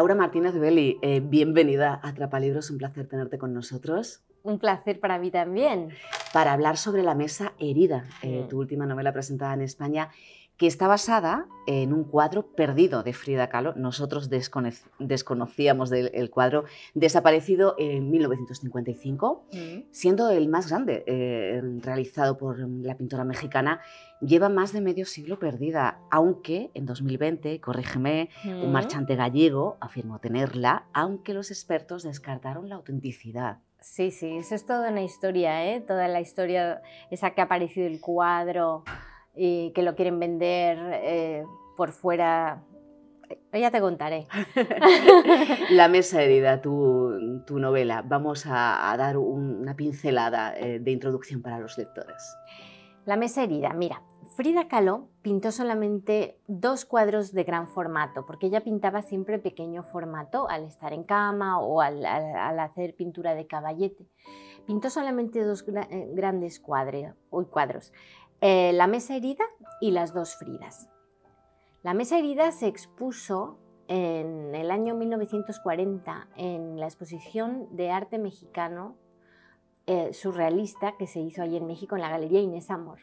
Laura Martínez Belli, bienvenida a Atrapalibros, un placer tenerte con nosotros. Un placer para mí también. Para hablar sobre La mesa herida, tu última novela presentada en España, que está basada en un cuadro perdido de Frida Kahlo. Nosotros desconocíamos el cuadro, desaparecido en 1955, siendo el más grande realizado por la pintora mexicana. Lleva más de medio siglo perdida, aunque en 2020, corrígeme, un marchante gallego afirmó tenerla, aunque los expertos descartaron la autenticidad. Sí, sí, eso es toda una historia, ¿eh? Toda la historia esa que ha aparecido el cuadro y que lo quieren vender por fuera. Ya te contaré. La mesa herida, tu novela. Vamos a dar una pincelada de introducción para los lectores. La mesa herida, mira, Frida Kahlo pintó solamente 2 cuadros de gran formato, porque ella pintaba siempre pequeño formato al estar en cama o al hacer pintura de caballete. Pintó solamente 2 grandes cuadros, La mesa herida y Las 2 Fridas. La mesa herida se expuso en el año 1940 en la exposición de arte mexicano surrealista que se hizo allí en México en la Galería Inés Amor.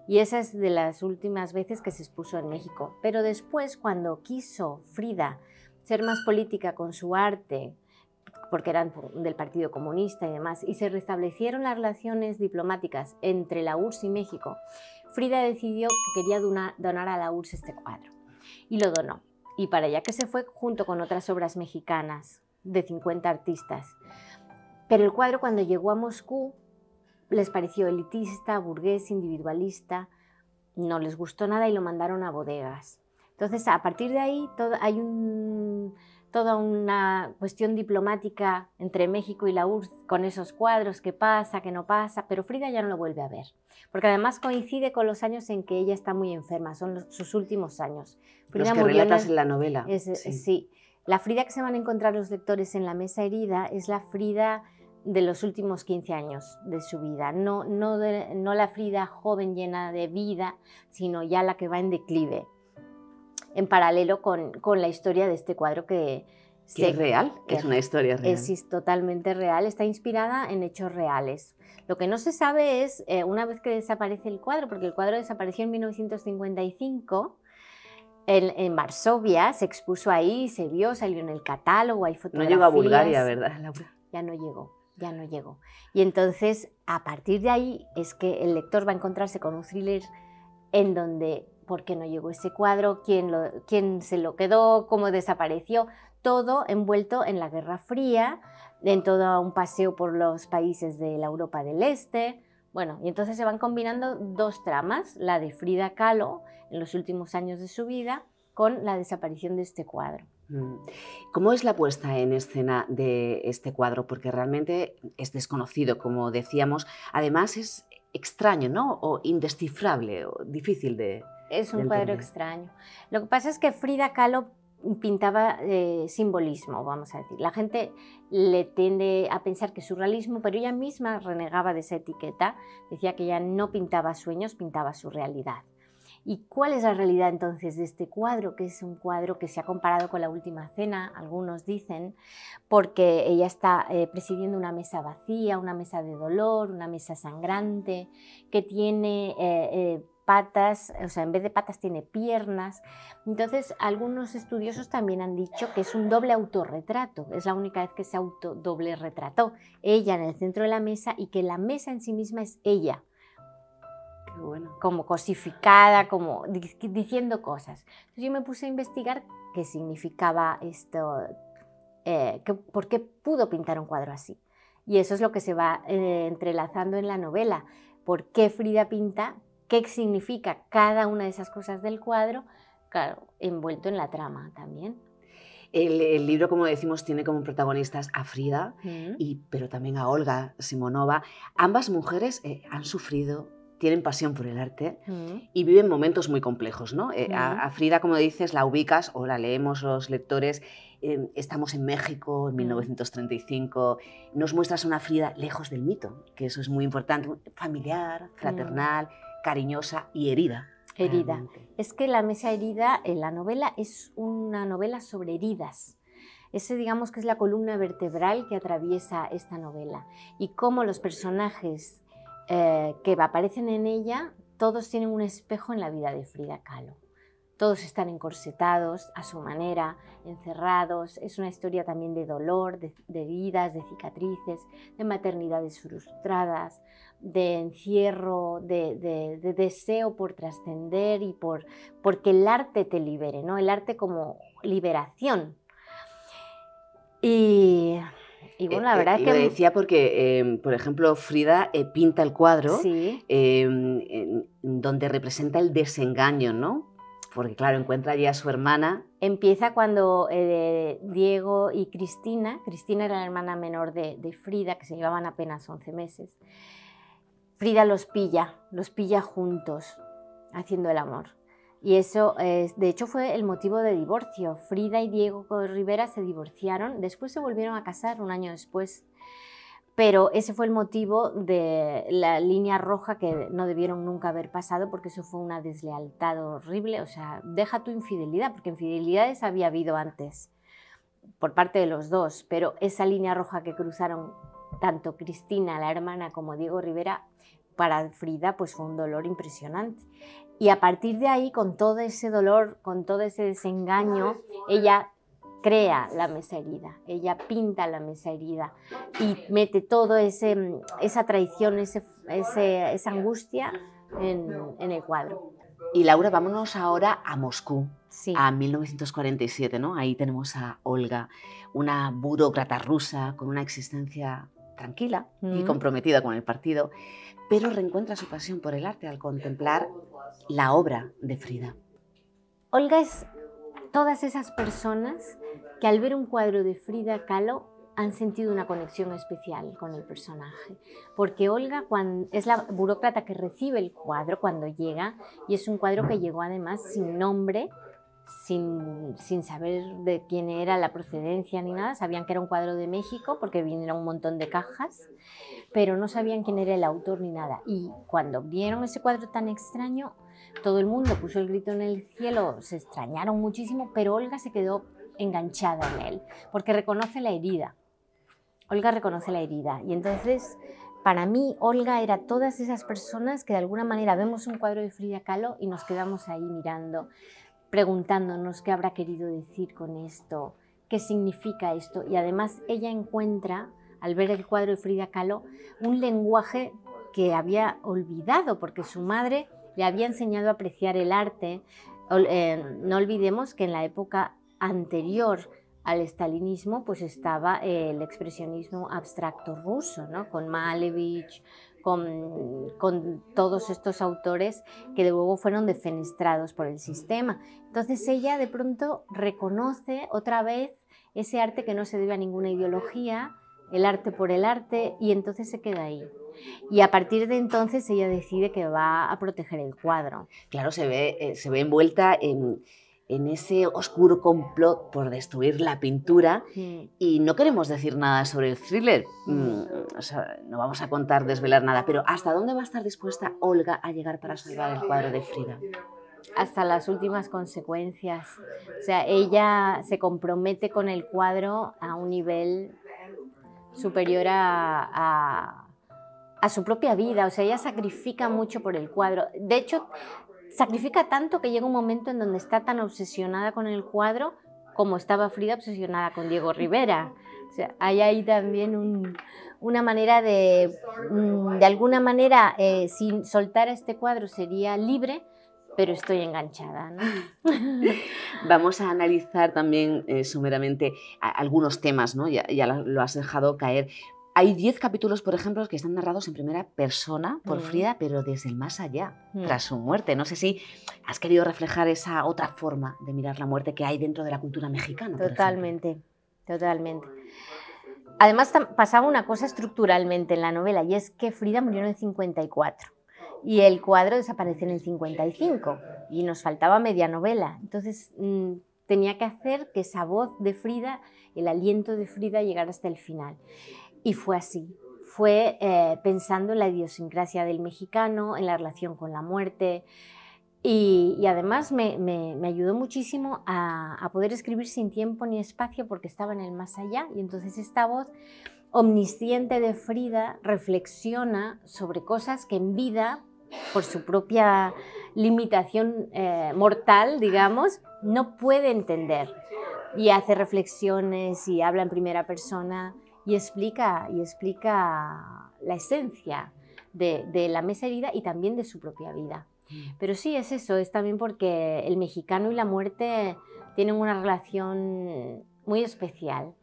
Y esa es de las últimas veces que se expuso en México. Pero después, cuando quiso Frida ser más política con su arte, porque eran del Partido Comunista y demás, y se restablecieron las relaciones diplomáticas entre la URSS y México, Frida decidió que quería donar a la URSS este cuadro. Y lo donó. Y para allá que se fue junto con otras obras mexicanas de 50 artistas. Pero el cuadro, cuando llegó a Moscú, les pareció elitista, burgués, individualista, no les gustó nada y lo mandaron a bodegas. Entonces, a partir de ahí hay toda una cuestión diplomática entre México y la URSS con esos cuadros, qué pasa, qué no pasa, pero Frida ya no lo vuelve a ver, porque además coincide con los años en que ella está muy enferma, son sus últimos años. Frida los que relatas en la novela. Sí. La Frida que se van a encontrar los lectores en La mesa herida es la Frida de los últimos 15 años de su vida, no la Frida joven llena de vida, sino ya la que va en declive, en paralelo con la historia de este cuadro que es real, que es una historia real. Es totalmente real, está inspirada en hechos reales. Lo que no se sabe es, una vez que desaparece el cuadro, porque el cuadro desapareció en 1955, en Varsovia, se expuso ahí, se vio, salió en el catálogo, hay fotografías. No llegó a Bulgaria, ¿verdad, Laura? Ya no llegó. Y entonces, a partir de ahí, es que el lector va a encontrarse con un thriller en donde, ¿por qué no llegó ese cuadro? ¿Quién se lo quedó? ¿Cómo desapareció? Todo envuelto en la Guerra Fría, en todo un paseo por los países de la Europa del Este. Bueno, y entonces se van combinando 2 tramas, la de Frida Kahlo en los últimos años de su vida, con la desaparición de este cuadro. ¿Cómo es la puesta en escena de este cuadro? Porque realmente es desconocido, como decíamos. Además es extraño, ¿no? O indescifrable, o difícil de Es un cuadro extraño. Lo que pasa es que Frida Kahlo pintaba simbolismo, vamos a decir. La gente le tiende a pensar que es surrealismo, pero ella misma renegaba de esa etiqueta. Decía que ella no pintaba sueños, pintaba su realidad. ¿Y cuál es la realidad entonces de este cuadro? Que es un cuadro que se ha comparado con La última cena, algunos dicen, porque ella está presidiendo una mesa vacía, una mesa de dolor, una mesa sangrante, que tiene patas, o sea, en vez de patas tiene piernas. Entonces, algunos estudiosos también han dicho que es un doble autorretrato, es la única vez que se doble retrató, ella en el centro de la mesa y que la mesa en sí misma es ella. Bueno. Como cosificada, como diciendo cosas. Entonces yo me puse a investigar qué significaba esto, por qué pudo pintar un cuadro así. Y eso es lo que se va entrelazando en la novela. ¿Por qué Frida pinta? ¿Qué significa cada una de esas cosas del cuadro? Claro, envuelto en la trama también. El libro, como decimos, tiene como protagonistas a Frida, pero también a Olga Simonova. Ambas mujeres han sufrido, tienen pasión por el arte y viven momentos muy complejos, ¿no? A Frida, como dices, la ubicas o la leemos los lectores. Estamos en México en 1935. Nos muestras una Frida lejos del mito, que eso es muy importante, familiar, fraternal, cariñosa y herida. Herida. Es que La mesa herida, en la novela, es una novela sobre heridas. Ese, digamos, que es la columna vertebral que atraviesa esta novela, y cómo los personajes que aparecen en ella, todos tienen un espejo en la vida de Frida Kahlo. Todos están encorsetados a su manera, encerrados. Es una historia también de dolor, de heridas, de cicatrices, de maternidades frustradas, de encierro, de deseo por trascender y porque el arte te libere, ¿no? El arte como liberación. Y bueno, la verdad es que... Lo decía porque, por ejemplo, Frida pinta el cuadro sí. donde representa el desengaño, ¿no? Porque, claro, encuentra allí a su hermana. Empieza cuando Diego y Cristina era la hermana menor de Frida, que se llevaban apenas 11 meses. Frida los pilla juntos, haciendo el amor. Y eso, de hecho, fue el motivo de divorcio. Frida y Diego Rivera se divorciaron, después se volvieron a casar un año después. Pero ese fue el motivo de la línea roja que no debieron nunca haber pasado, porque eso fue una deslealtad horrible. O sea, deja tu infidelidad, porque infidelidades había habido antes, por parte de los dos, pero esa línea roja que cruzaron tanto Cristina, la hermana, como Diego Rivera, para Frida pues fue un dolor impresionante. Y a partir de ahí, con todo ese dolor, con todo ese desengaño, ella crea la mesa herida, ella pinta la mesa herida y mete todo esa traición, esa angustia en el cuadro. Y Laura, vámonos ahora a Moscú, sí. a 1947, ¿no? Ahí tenemos a Olga, una burócrata rusa con una existencia tranquila y comprometida con el partido, pero reencuentra su pasión por el arte al contemplar la obra de Frida. Olga es todas esas personas que al ver un cuadro de Frida Kahlo han sentido una conexión especial con el personaje, porque Olga es la burócrata que recibe el cuadro cuando llega, y es un cuadro que llegó además sin nombre, sin saber de quién era la procedencia ni nada. Sabían que era un cuadro de México porque vinieron un montón de cajas, pero no sabían quién era el autor ni nada. Y cuando vieron ese cuadro tan extraño, todo el mundo puso el grito en el cielo, se extrañaron muchísimo, pero Olga se quedó enganchada en él, porque reconoce la herida. Olga reconoce la herida, y entonces para mí Olga era todas esas personas que de alguna manera vemos un cuadro de Frida Kahlo y nos quedamos ahí mirando, preguntándonos qué habrá querido decir con esto, qué significa esto. Y además ella encuentra, al ver el cuadro de Frida Kahlo, un lenguaje que había olvidado, porque su madre le había enseñado a apreciar el arte. No olvidemos que en la época anterior al estalinismo pues estaba el expresionismo abstracto ruso, ¿no? Con Malevich, con todos estos autores que luego fueron defenestrados por el sistema. Entonces ella de pronto reconoce otra vez ese arte que no se debe a ninguna ideología, el arte por el arte, y entonces se queda ahí. Y a partir de entonces ella decide que va a proteger el cuadro. Claro, se ve envuelta en ese oscuro complot por destruir la pintura, y no queremos decir nada sobre el thriller, o sea, no vamos a desvelar nada, pero ¿hasta dónde va a estar dispuesta Olga a llegar para salvar el cuadro de Frida? Hasta las últimas consecuencias. O sea, ella se compromete con el cuadro a un nivel superior a su propia vida. O sea, ella sacrifica mucho por el cuadro. De hecho, sacrifica tanto que llega un momento en donde está tan obsesionada con el cuadro como estaba Frida obsesionada con Diego Rivera. O sea, hay ahí también una manera de alguna manera, si soltara este cuadro sería libre, pero estoy enganchada, ¿no? Vamos a analizar también someramente algunos temas, ¿no? Ya lo has dejado caer. Hay 10 capítulos, por ejemplo, que están narrados en primera persona por Frida, pero desde el más allá, tras su muerte. No sé si has querido reflejar esa otra forma de mirar la muerte que hay dentro de la cultura mexicana. Totalmente, totalmente. Además, pasaba una cosa estructuralmente en la novela, y es que Frida murió en el 54 y el cuadro desaparece en el 55 y nos faltaba media novela. Entonces tenía que hacer que esa voz de Frida, el aliento de Frida, llegara hasta el final. Y fue así, fue pensando en la idiosincrasia del mexicano, en la relación con la muerte, Y además me ayudó muchísimo a poder escribir sin tiempo ni espacio porque estaba en el más allá, y entonces esta voz omnisciente de Frida reflexiona sobre cosas que en vida, por su propia limitación mortal, digamos, no puede entender, y hace reflexiones y habla en primera persona y explica la esencia de la mesa herida y también de su propia vida. Pero sí, es eso, es también porque el mexicano y la muerte tienen una relación muy especial.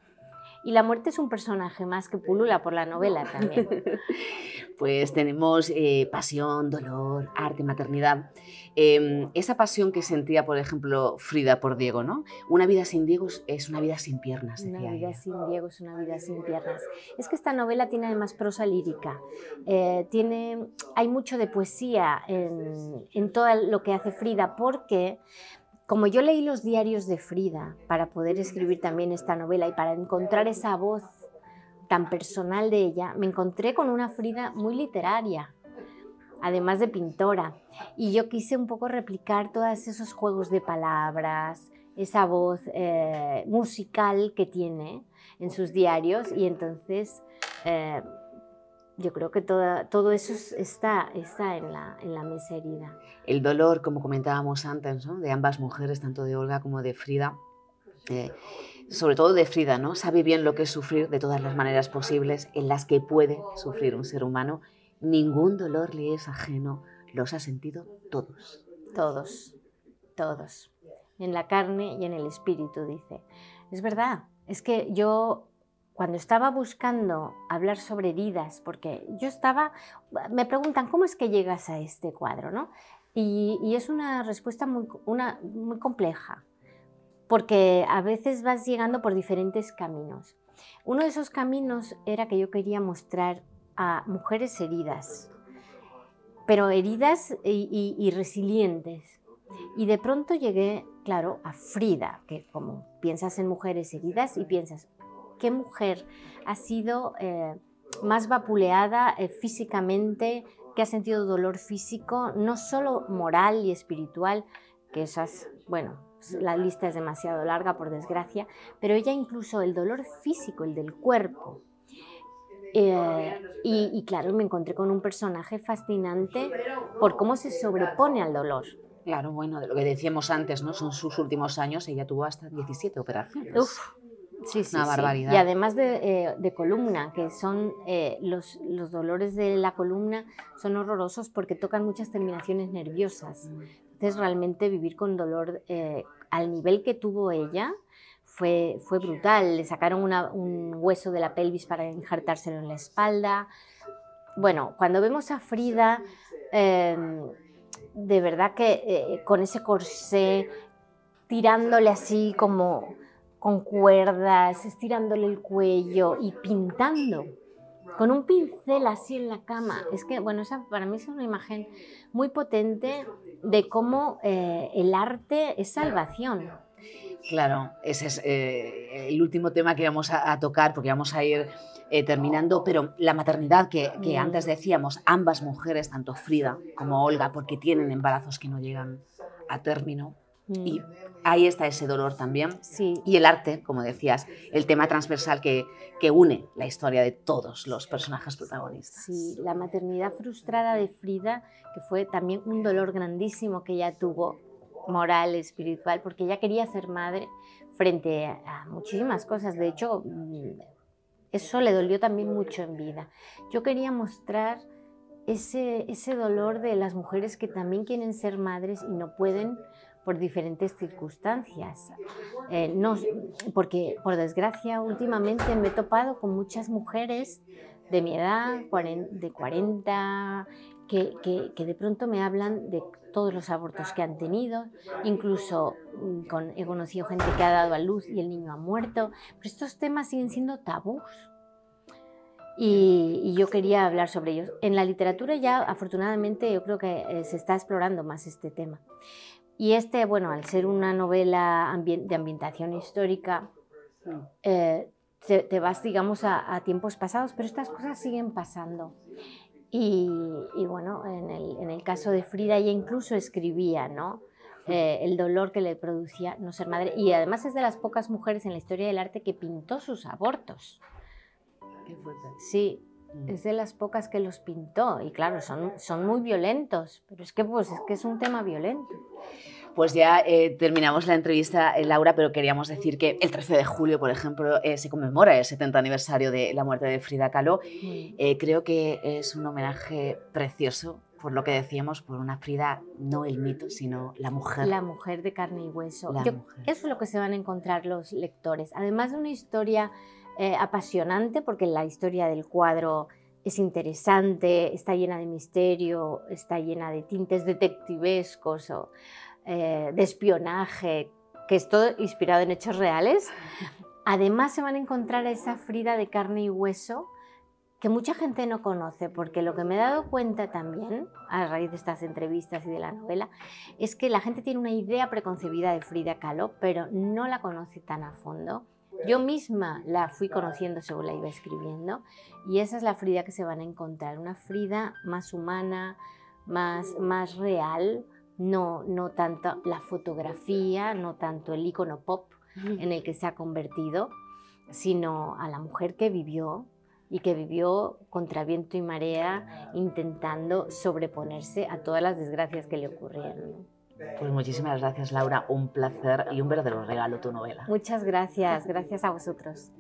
Y la muerte es un personaje más que pulula por la novela también. Pues tenemos pasión, dolor, arte, maternidad. Esa pasión que sentía, por ejemplo, Frida por Diego, ¿no? Una vida sin Diego es una vida sin piernas, decía Una vida ella. sin Diego es una vida sin piernas. Es que esta novela tiene además prosa lírica. Hay mucho de poesía en todo lo que hace Frida, porque como yo leí los diarios de Frida para poder escribir también esta novela y para encontrar esa voz tan personal de ella, me encontré con una Frida muy literaria, además de pintora. Y yo quise un poco replicar todos esos juegos de palabras, esa voz musical que tiene en sus diarios, y entonces yo creo que todo eso está en la mesa herida. El dolor, como comentábamos antes, ¿no? De ambas mujeres, tanto de Olga como de Frida, sobre todo de Frida, ¿no? Sabe bien lo que es sufrir de todas las maneras posibles en las que puede sufrir un ser humano. Ningún dolor le es ajeno, los ha sentido todos. Todos, todos. En la carne y en el espíritu, dice. Es verdad, es que yo cuando estaba buscando hablar sobre heridas, porque me preguntan, ¿cómo es que llegas a este cuadro, ¿no? Y es una respuesta muy compleja, porque a veces vas llegando por diferentes caminos. Uno de esos caminos era que yo quería mostrar a mujeres heridas, pero heridas y resilientes. Y de pronto llegué, claro, a Frida, que como piensas en mujeres heridas y piensas, ¿qué mujer ha sido más vapuleada físicamente, que ha sentido dolor físico, no solo moral y espiritual, que esas, bueno, la lista es demasiado larga por desgracia, pero ella incluso el dolor físico, el del cuerpo. Y claro, me encontré con un personaje fascinante por cómo se sobrepone al dolor. Claro, bueno, de lo que decíamos antes, ¿no? Son sus últimos años, ella tuvo hasta 17 operaciones. Uf, sí, Una barbaridad. Y además de columna, que son los dolores de la columna son horrorosos porque tocan muchas terminaciones nerviosas. Entonces realmente vivir con dolor al nivel que tuvo ella fue brutal. Le sacaron un hueso de la pelvis para injertárselo en la espalda. Bueno, cuando vemos a Frida, de verdad que con ese corsé, tirándole así como con cuerdas, estirándole el cuello y pintando con un pincel así en la cama. Es que, bueno, esa para mí es una imagen muy potente de cómo el arte es salvación. Claro, ese es el último tema que vamos a tocar, porque vamos a ir terminando, pero la maternidad que antes decíamos, ambas mujeres, tanto Frida como Olga, porque tienen embarazos que no llegan a término, y ahí está ese dolor también. Sí. Y el arte, como decías, el tema transversal que une la historia de todos los personajes protagonistas. Sí, la maternidad frustrada de Frida, que fue también un dolor grandísimo que ella tuvo, moral, espiritual, porque ella quería ser madre frente a muchísimas cosas. De hecho, eso le dolió también mucho en vida. Yo quería mostrar ese dolor de las mujeres que también quieren ser madres y no pueden por diferentes circunstancias. Porque, por desgracia, últimamente me he topado con muchas mujeres de mi edad, de 40, que de pronto me hablan de todos los abortos que han tenido, incluso he conocido gente que ha dado a luz y el niño ha muerto, pero estos temas siguen siendo tabús. Y yo quería hablar sobre ellos. En la literatura ya, afortunadamente, yo creo que se está explorando más este tema. Y bueno, al ser una novela de ambientación histórica, te vas, digamos, a tiempos pasados, pero estas cosas siguen pasando. Y bueno, en el caso de Frida ella incluso escribía, ¿no? El dolor que le producía no ser madre, y además es de las pocas mujeres en la historia del arte que pintó sus abortos. Qué fuerte. Sí, es de las pocas que los pintó, y claro, son muy violentos, pero es que, pues, es que es un tema violento. Pues ya terminamos la entrevista, Laura, pero queríamos decir que el 13 de julio, por ejemplo, se conmemora el 70 aniversario de la muerte de Frida Kahlo. Creo que es un homenaje precioso, por lo que decíamos, por una Frida, no el mito, sino la mujer. La mujer de carne y hueso. Mujer. Eso es lo que se van a encontrar los lectores. Además de una historia apasionante, porque la historia del cuadro es interesante, está llena de misterio, está llena de tintes detectivescos o de espionaje, que es todo inspirado en hechos reales. Además se van a encontrar esa Frida de carne y hueso que mucha gente no conoce, porque lo que me he dado cuenta también, a raíz de estas entrevistas y de la novela, es que la gente tiene una idea preconcebida de Frida Kahlo, pero no la conoce tan a fondo. Yo misma la fui conociendo según la iba escribiendo, y esa es la Frida que se van a encontrar, una Frida más humana, más real, no tanto la fotografía, no tanto el icono pop en el que se ha convertido, sino a la mujer que vivió, y que vivió contra viento y marea intentando sobreponerse a todas las desgracias que le ocurrieron. Pues muchísimas gracias, Laura, un placer y un verdadero regalo tu novela. Muchas gracias, gracias a vosotros.